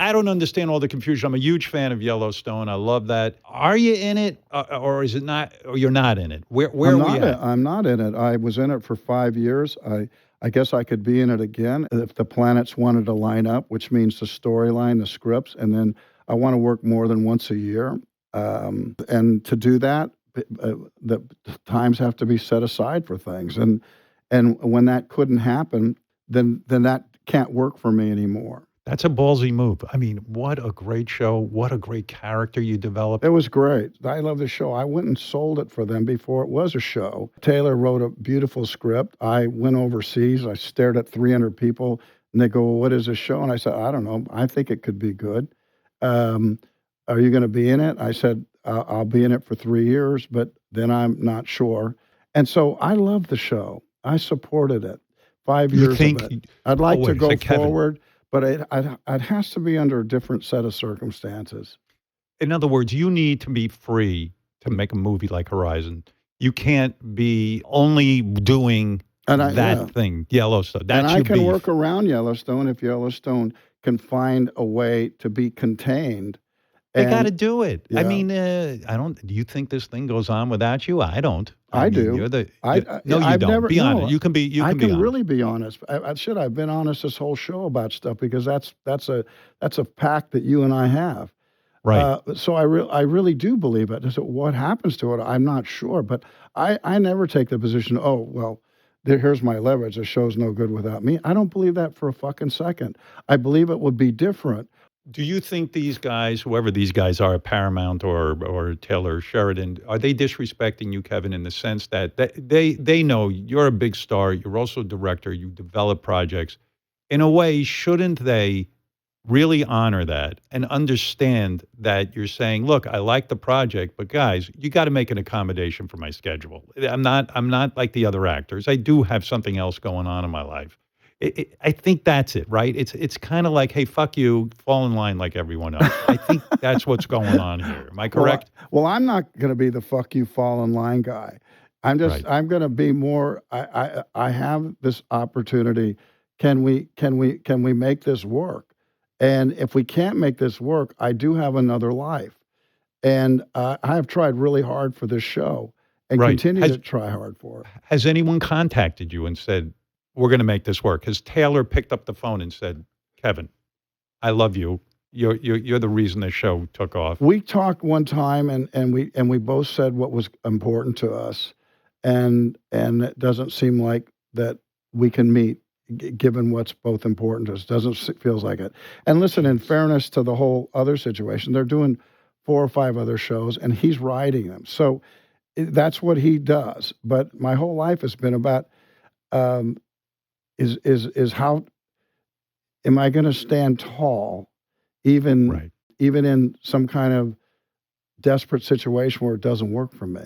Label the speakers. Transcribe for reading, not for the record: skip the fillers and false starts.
Speaker 1: I don't understand all the confusion. I'm a huge fan of Yellowstone. I love that. Are you in it, or is it not? Or you're not in it? Where are we at?
Speaker 2: I'm not in it. I was in it for 5 years. I guess I could be in it again if the planets wanted to line up, which means the storyline, the scripts, and then I want to work more than once a year. And to do that, the times have to be set aside for things. And when that couldn't happen, then that can't work for me anymore.
Speaker 1: That's a ballsy move. I mean, what a great show. What a great character you developed.
Speaker 2: It was great. I love the show. I went and sold it for them before it was a show. Taylor wrote a beautiful script. I went overseas. I stared at 300 people, and they go, well, what is a show? And I said, I don't know. I think it could be good. Are you going to be in it? I said, I'll be in it for 3 years, but then I'm not sure. And so I love the show. I supported it. 5 years of it. I'd like to go forward. But it has to be under a different set of circumstances.
Speaker 1: In other words, you need to be free to make a movie like Horizon. You can't be only doing that thing, Yellowstone.
Speaker 2: And I can work around Yellowstone if Yellowstone can find a way to be contained.
Speaker 1: They got to do it. Yeah. I mean, I don't. Do you think this thing goes on without you? I don't.
Speaker 2: I do.
Speaker 1: You're the. No, you don't. Be honest. You can be. You can.
Speaker 2: I
Speaker 1: can
Speaker 2: be really be honest. I've been honest this whole show about stuff because that's a pact that you and I have.
Speaker 1: Right.
Speaker 2: So I really do believe it. So what happens to it, I'm not sure. But I never take the position. Oh well, here's my leverage. The show's no good without me. I don't believe that for a fucking second. I believe it would be different.
Speaker 1: Do you think these guys, whoever these guys are, Paramount or Taylor Sheridan, are they disrespecting you, Kevin, in the sense that they know you're a big star, you're also a director, you develop projects. In a way, shouldn't they really honor that and understand that you're saying, look, I like the project, but guys, you got to make an accommodation for my schedule. I'm not like the other actors. I do have something else going on in my life. I think that's it, right? It's kind of like, hey, fuck you, fall in line like everyone else. I think that's what's going on here. Am I correct?
Speaker 2: Well, I'm not going to be the fuck you, fall in line guy. I'm going to be more. I have this opportunity. Can we make this work? And if we can't make this work, I do have another life, and I have tried really hard for this show and continue to try hard for it.
Speaker 1: Has anyone contacted you and said, we're going to make this work? Has Taylor picked up the phone and said, Kevin, I love you. You're the reason this show took off.
Speaker 2: We talked one time and we both said what was important to us. And it doesn't seem like that we can meet given what's both important to us. Feels like it. And listen, in fairness to the whole other situation, they're doing 4 or 5 other shows and he's writing them. So that's what he does. But my whole life has been about, is how am I going to stand tall, even in some kind of desperate situation where it doesn't work for me?